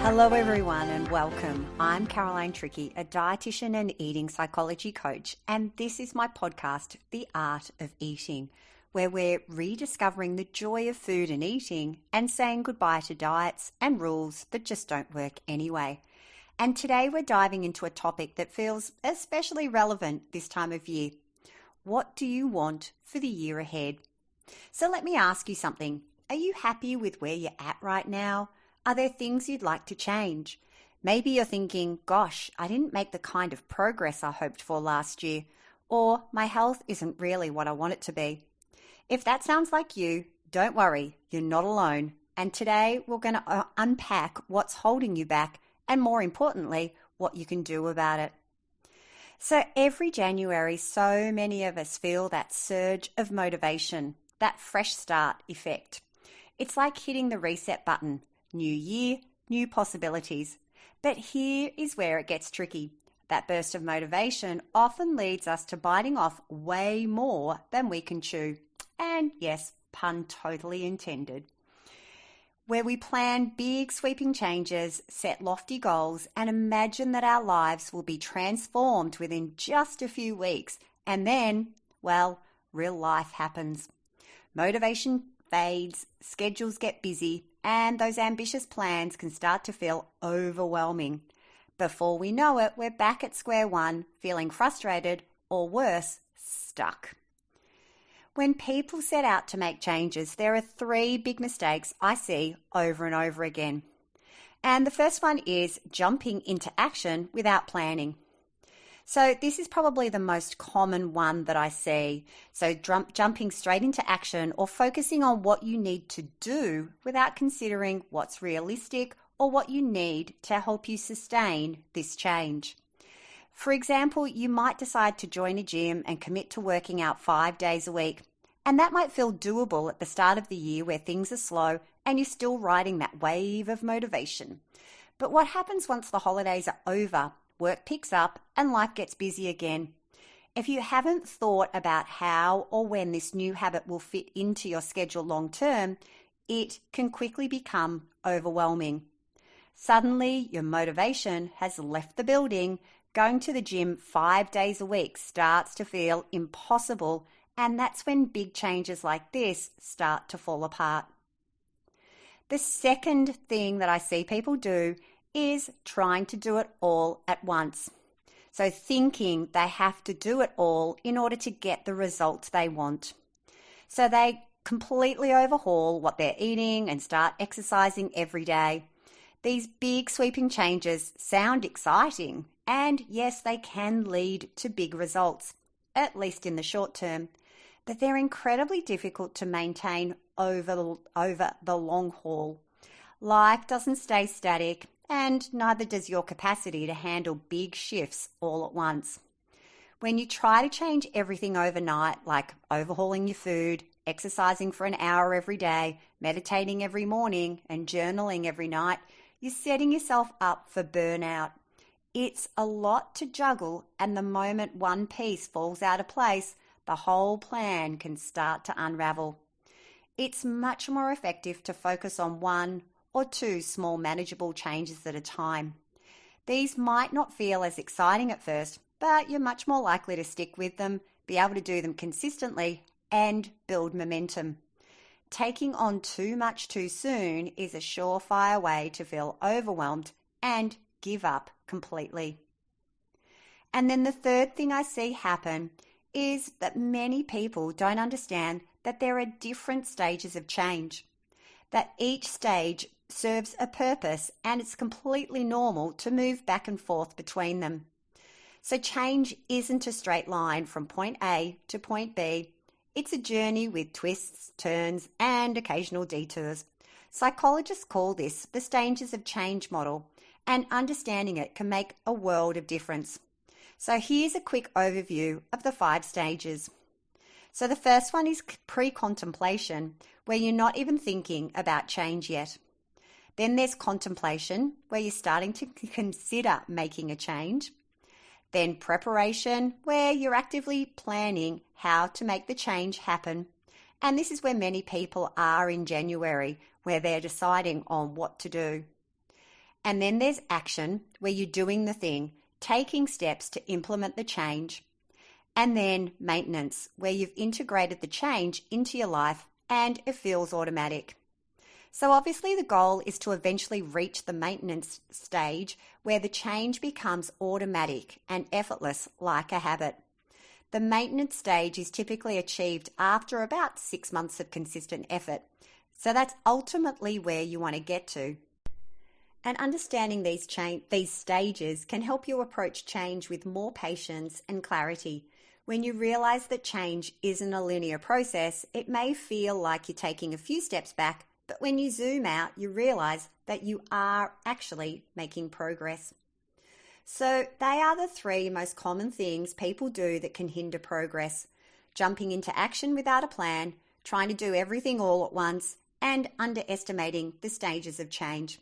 Hello everyone and welcome. I'm Caroline Tricky, a dietitian and eating psychology coach, and this is my podcast, The Art of Eating, where we're rediscovering the joy of food and eating and saying goodbye to diets and rules that just don't work anyway. And today we're diving into a topic that feels especially relevant this time of year. What do you want for the year ahead? So let me ask you something. Are you happy with where you're at right now? Are there things you'd like to change? Maybe you're thinking, gosh, I didn't make the kind of progress I hoped for last year, or my health isn't really what I want it to be. If that sounds like you, don't worry, you're not alone. And today we're going to unpack what's holding you back and, more importantly, what you can do about it. So every January, so many of us feel that surge of motivation, that fresh start effect. It's like hitting the reset button. New year, new possibilities. But here is where it gets tricky. That burst of motivation often leads us to biting off way more than we can chew. And yes, pun totally intended. Where we plan big sweeping changes, set lofty goals, and imagine that our lives will be transformed within just a few weeks. And then, well, real life happens. Motivation fades, schedules get busy, and those ambitious plans can start to feel overwhelming. Before we know it, we're back at square one, feeling frustrated, or worse, stuck. When people set out to make changes, there are three big mistakes I see over and over again. And the first one is jumping into action without planning. So this is probably the most common one that I see. So jumping straight into action or focusing on what you need to do without considering what's realistic or what you need to help you sustain this change. For example, you might decide to join a gym and commit to working out 5 days a week. And that might feel doable at the start of the year where things are slow and you're still riding that wave of motivation. But what happens once the holidays are over? Work picks up and life gets busy again. If you haven't thought about how or when this new habit will fit into your schedule long term, it can quickly become overwhelming. Suddenly, your motivation has left the building. Going to the gym 5 days a week starts to feel impossible, and that's when big changes like this start to fall apart. The second thing that I see people do is trying to do it all at once. So thinking they have to do it all in order to get the results they want. So they completely overhaul what they're eating and start exercising every day. These big sweeping changes sound exciting, and yes, they can lead to big results, at least in the short term, but they're incredibly difficult to maintain over the long haul. Life doesn't stay static, and neither does your capacity to handle big shifts all at once. When you try to change everything overnight, like overhauling your food, exercising for an hour every day, meditating every morning, and journaling every night, you're setting yourself up for burnout. It's a lot to juggle, and the moment one piece falls out of place, the whole plan can start to unravel. It's much more effective to focus on one or two small manageable changes at a time. These might not feel as exciting at first, but you're much more likely to stick with them, be able to do them consistently, and build momentum. Taking on too much too soon is a surefire way to feel overwhelmed and give up completely. And then the third thing I see happen is that many people don't understand that there are different stages of change, that each stage serves a purpose, and it's completely normal to move back and forth between them. So change isn't a straight line from point A to point B. It's a journey with twists, turns, and occasional detours. Psychologists call this the stages of change model, and understanding it can make a world of difference. So here's a quick overview of the 5 stages. So the first one is pre-contemplation, where you're not even thinking about change yet. Then there's contemplation, where you're starting to consider making a change. Then preparation, where you're actively planning how to make the change happen. And this is where many people are in January, where they're deciding on what to do. And then there's action, where you're doing the thing, taking steps to implement the change. And then maintenance, where you've integrated the change into your life and it feels automatic. So obviously the goal is to eventually reach the maintenance stage where the change becomes automatic and effortless like a habit. The maintenance stage is typically achieved after about 6 months of consistent effort. So that's ultimately where you want to get to. And understanding these stages can help you approach change with more patience and clarity. When you realize that change isn't a linear process, it may feel like you're taking a few steps back, but when you zoom out, you realize that you are actually making progress. So they are the 3 most common things people do that can hinder progress: jumping into action without a plan, trying to do everything all at once, and underestimating the stages of change.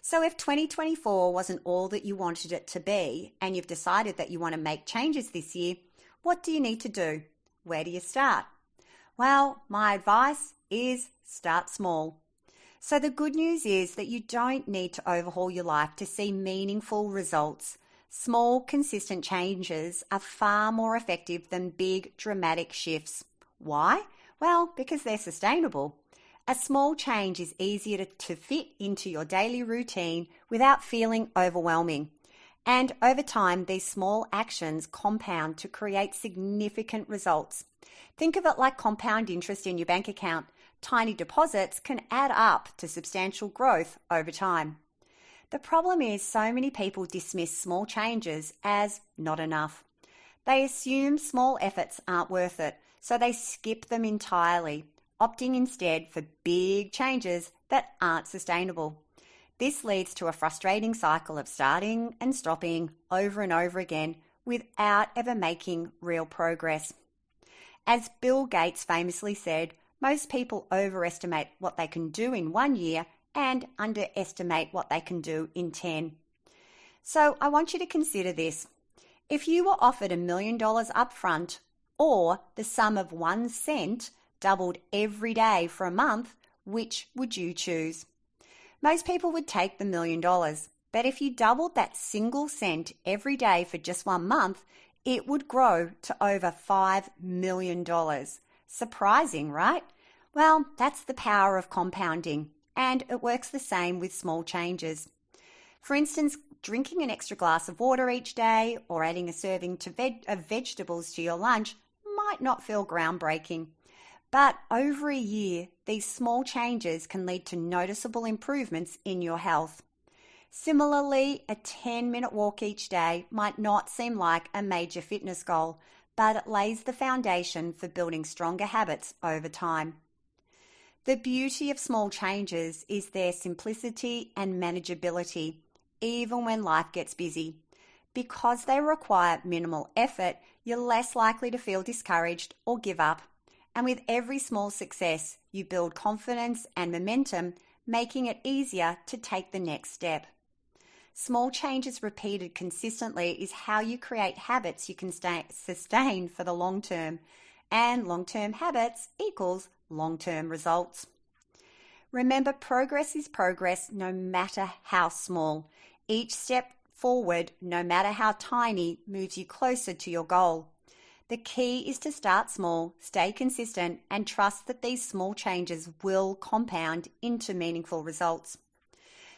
So if 2024 wasn't all that you wanted it to be, and you've decided that you want to make changes this year, what do you need to do? Where do you start? Well, my advice is start small. So the good news is that you don't need to overhaul your life to see meaningful results. Small, consistent changes are far more effective than big, dramatic shifts. Why? Well, because they're sustainable. A small change is easier to fit into your daily routine without feeling overwhelming. And over time, these small actions compound to create significant results. Think of it like compound interest in your bank account. Tiny deposits can add up to substantial growth over time. The problem is so many people dismiss small changes as not enough. They assume small efforts aren't worth it, so they skip them entirely, opting instead for big changes that aren't sustainable. This leads to a frustrating cycle of starting and stopping over and over again without ever making real progress. As Bill Gates famously said, most people overestimate what they can do in 1 year and underestimate what they can do in 10. So I want you to consider this. If you were offered $1 million up front, or the sum of 1 cent doubled every day for a month, which would you choose? Most people would take the $1 million, but if you doubled that single cent every day for just 1 month, it would grow to over $5 million. Surprising, right? Well, that's the power of compounding, and it works the same with small changes. For instance, drinking an extra glass of water each day or adding a serving of vegetables to your lunch might not feel groundbreaking. But over a year, these small changes can lead to noticeable improvements in your health. Similarly, a 10-minute walk each day might not seem like a major fitness goal, but it lays the foundation for building stronger habits over time. The beauty of small changes is their simplicity and manageability, even when life gets busy. Because they require minimal effort, you're less likely to feel discouraged or give up. And with every small success, you build confidence and momentum, making it easier to take the next step. Small changes repeated consistently is how you create habits you can sustain for the long term. And long-term habits equals long-term results. Remember, progress is progress no matter how small. Each step forward, no matter how tiny, moves you closer to your goal. The key is to start small, stay consistent, and trust that these small changes will compound into meaningful results.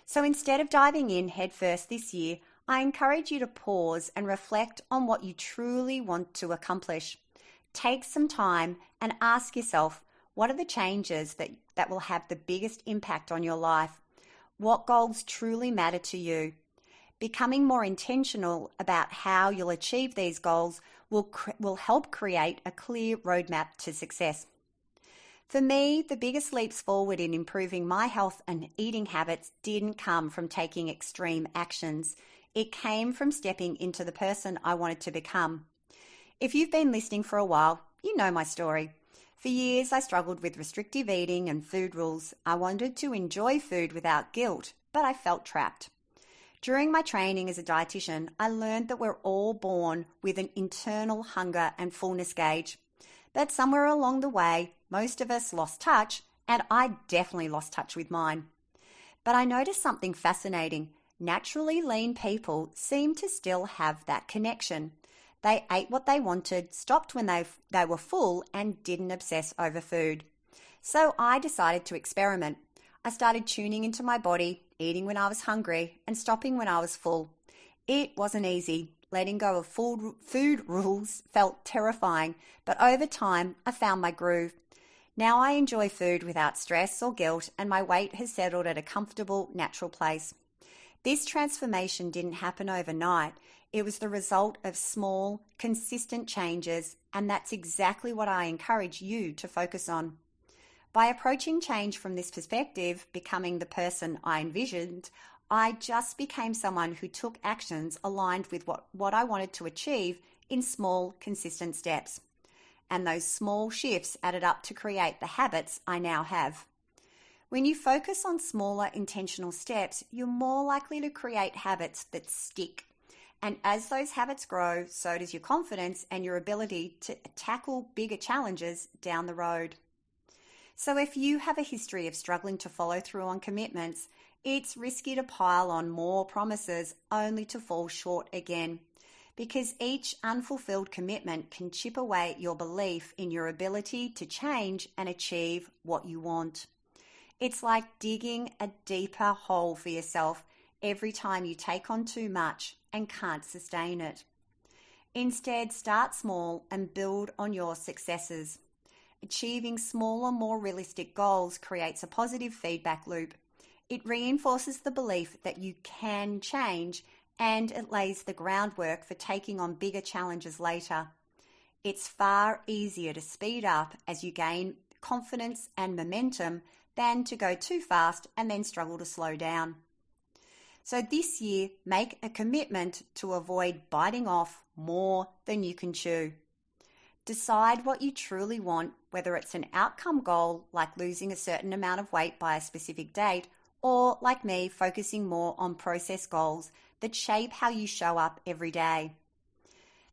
So instead of diving in headfirst this year, I encourage you to pause and reflect on what you truly want to accomplish. Take some time and ask yourself, what are the changes that will have the biggest impact on your life? What goals truly matter to you? Becoming more intentional about how you'll achieve these goals will help create a clear roadmap to success. For me, the biggest leaps forward in improving my health and eating habits didn't come from taking extreme actions. It came from stepping into the person I wanted to become. If you've been listening for a while, you know my story. For years, I struggled with restrictive eating and food rules. I wanted to enjoy food without guilt, but I felt trapped. During my training as a dietitian, I learned that we're all born with an internal hunger and fullness gauge. But somewhere along the way, most of us lost touch, and I definitely lost touch with mine. But I noticed something fascinating. Naturally lean people seem to still have that connection. They ate what they wanted, stopped when they were full, and didn't obsess over food. So I decided to experiment. I started tuning into my body, eating when I was hungry, and stopping when I was full. It wasn't easy. Letting go of food rules felt terrifying, but over time I found my groove. Now I enjoy food without stress or guilt, and my weight has settled at a comfortable, natural place. This transformation didn't happen overnight. It was the result of small, consistent changes, and that's exactly what I encourage you to focus on. By approaching change from this perspective, becoming the person I envisioned, I just became someone who took actions aligned with what I wanted to achieve in small, consistent steps. And those small shifts added up to create the habits I now have. When you focus on smaller, intentional steps, you're more likely to create habits that stick. And as those habits grow, so does your confidence and your ability to tackle bigger challenges down the road. So if you have a history of struggling to follow through on commitments, it's risky to pile on more promises only to fall short again, because each unfulfilled commitment can chip away at your belief in your ability to change and achieve what you want. It's like digging a deeper hole for yourself every time you take on too much and can't sustain it. Instead, start small and build on your successes. Achieving smaller, more realistic goals creates a positive feedback loop. It reinforces the belief that you can change, and it lays the groundwork for taking on bigger challenges later. It's far easier to speed up as you gain confidence and momentum than to go too fast and then struggle to slow down. So this year, make a commitment to avoid biting off more than you can chew. Decide what you truly want, whether it's an outcome goal like losing a certain amount of weight by a specific date, or like me, focusing more on process goals that shape how you show up every day.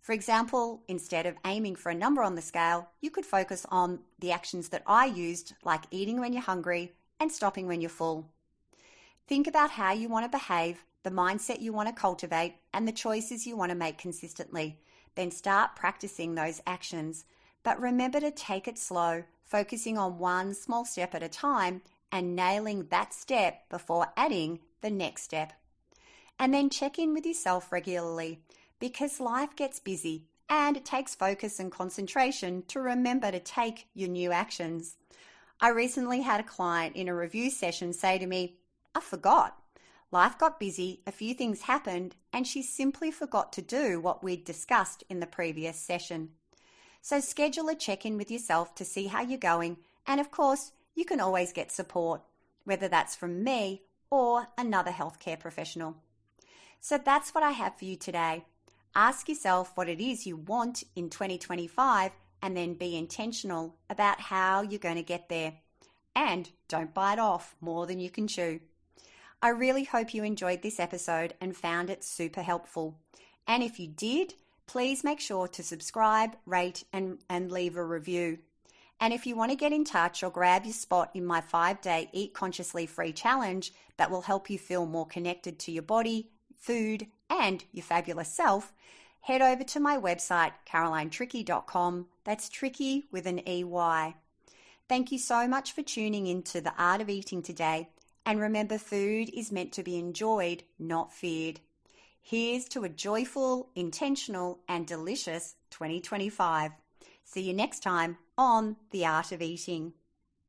For example, instead of aiming for a number on the scale, you could focus on the actions that I used, like eating when you're hungry and stopping when you're full. Think about how you want to behave, the mindset you want to cultivate, and the choices you want to make consistently. Then start practicing those actions. But remember to take it slow, focusing on one small step at a time and nailing that step before adding the next step. And then check in with yourself regularly, because life gets busy and it takes focus and concentration to remember to take your new actions. I recently had a client in a review session say to me, "I forgot. Life got busy, a few things happened, and she simply forgot to do what we'd discussed in the previous session." So schedule a check-in with yourself to see how you're going, and of course, you can always get support, whether that's from me or another healthcare professional. So that's what I have for you today. Ask yourself what it is you want in 2025 and then be intentional about how you're going to get there. And don't bite off more than you can chew. I really hope you enjoyed this episode and found it super helpful. And if you did, please make sure to subscribe, rate, and leave a review. And if you want to get in touch or grab your spot in my 5-day Eat Consciously free challenge that will help you feel more connected to your body, food, and your fabulous self, head over to my website, carolinetricky.com. That's tricky with an EY. Thank you so much for tuning into The Art of Eating today. And remember, food is meant to be enjoyed, not feared. Here's to a joyful, intentional, and delicious 2025. See you next time on The Art of Eating.